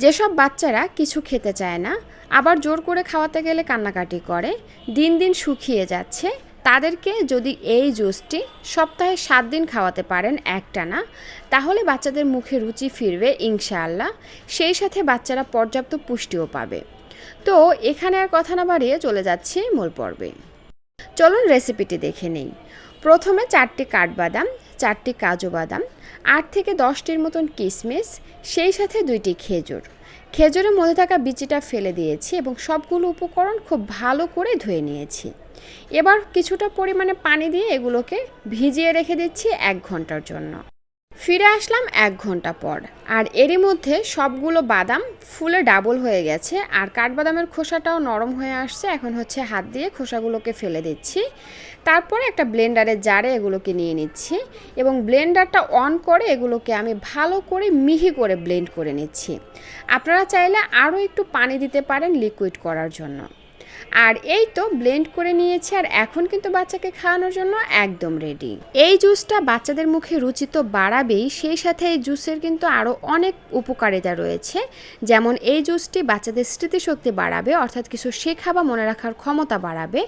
যেসব বাচ্চারা কিছু খেতে চায় না, আবার জোর করে খাওয়াতে গেলে কান্নাকাটি করে, দিন দিন শুকিয়ে যাচ্ছে, তাদেরকে যদি এই জুসটি সপ্তাহে 7 দিন খাওয়াতে পারেন একটানা, তাহলে বাচ্চাদের মুখে রুচি ফিরবে ইনশাআল্লাহ। সেই সাথে বাচ্চারা পর্যাপ্ত পুষ্টিও পাবে। তো এখানে আর কথা না বাড়িয়ে চলে যাচ্ছি মূল পর্বে। চলুন রেসিপিটি দেখে নেই। প্রথমে 4টি কাঠবাদাম, 4টি কাজু বাদাম, 8 থেকে 10টির মতন কিশমিশ, সেই সাথে 2টি খেজুর। খেজুরের মধ্যে থাকা বিচিটা ফেলে দিয়েছি এবং সবগুলো উপকরণ খুব ভালো করে ধুয়ে নিয়েছি। এবার কিছুটা পরিমাণে পানি দিয়ে এগুলোকে ভিজিয়ে রেখে দিচ্ছি 1 ঘন্টার জন্য। ফিরে আসলাম 1 ঘন্টা পর, আর এরই মধ্যে সবগুলো বাদাম ফুলে ডাবল হয়ে গেছে, আর কাঠবাদামের খোসাটাও নরম হয়ে আসছে। এখন হচ্ছে হাত দিয়ে খোসাগুলোকে ফেলে দিচ্ছি। তারপরে একটা ব্লেন্ডারের জারে এগুলোকে নিয়ে নিচ্ছি এবং ব্লেন্ডারটা অন করে এগুলোকে আমি ভালো করে মিহি করে ব্লেন্ড করে নিচ্ছি। আপনারা চাইলে আরও একটু পানি দিতে পারেন লিকুইড করার জন্য। আর এই তো ব্লেন্ড করে নিয়েছি, আর এখন কিন্তু বাচ্চাকে খাওয়ানোর জন্য একদম রেডি। এই জুসটা বাচ্চাদের মুখে রুচি তো বাড়াবেই, সেই সাথে এই জুসের কিন্তু আরও অনেক উপকারিতা রয়েছে। যেমন এই জুসটি বাচ্চাদের স্মৃতিশক্তি বাড়াবে, অর্থাৎ কিছু শেখা বা মনে রাখার ক্ষমতা বাড়াবে,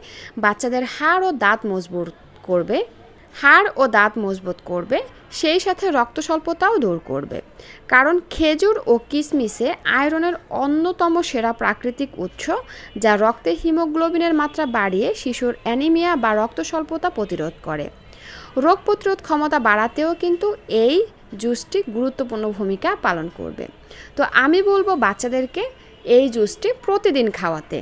বাচ্চাদের হাড় ও দাঁত মজবুত করবে, সেই সাথে রক্ত স্বল্পতাও দূর করবে। কারণ খেজুর ও কিশমিশে আয়রনের অন্যতম সেরা প্রাকৃতিক উৎস, যা রক্তে হিমোগ্লোবিনের মাত্রা বাড়িয়ে শিশুর অ্যানিমিয়া বা রক্ত স্বল্পতা প্রতিরোধ করে। রোগ প্রতিরোধ ক্ষমতা বাড়াতেও কিন্তু এই জুসটি গুরুত্বপূর্ণ ভূমিকা পালন করবে। তো আমি বলবো বাচ্চাদেরকে এই জুসটি প্রতিদিন খাওয়াতে।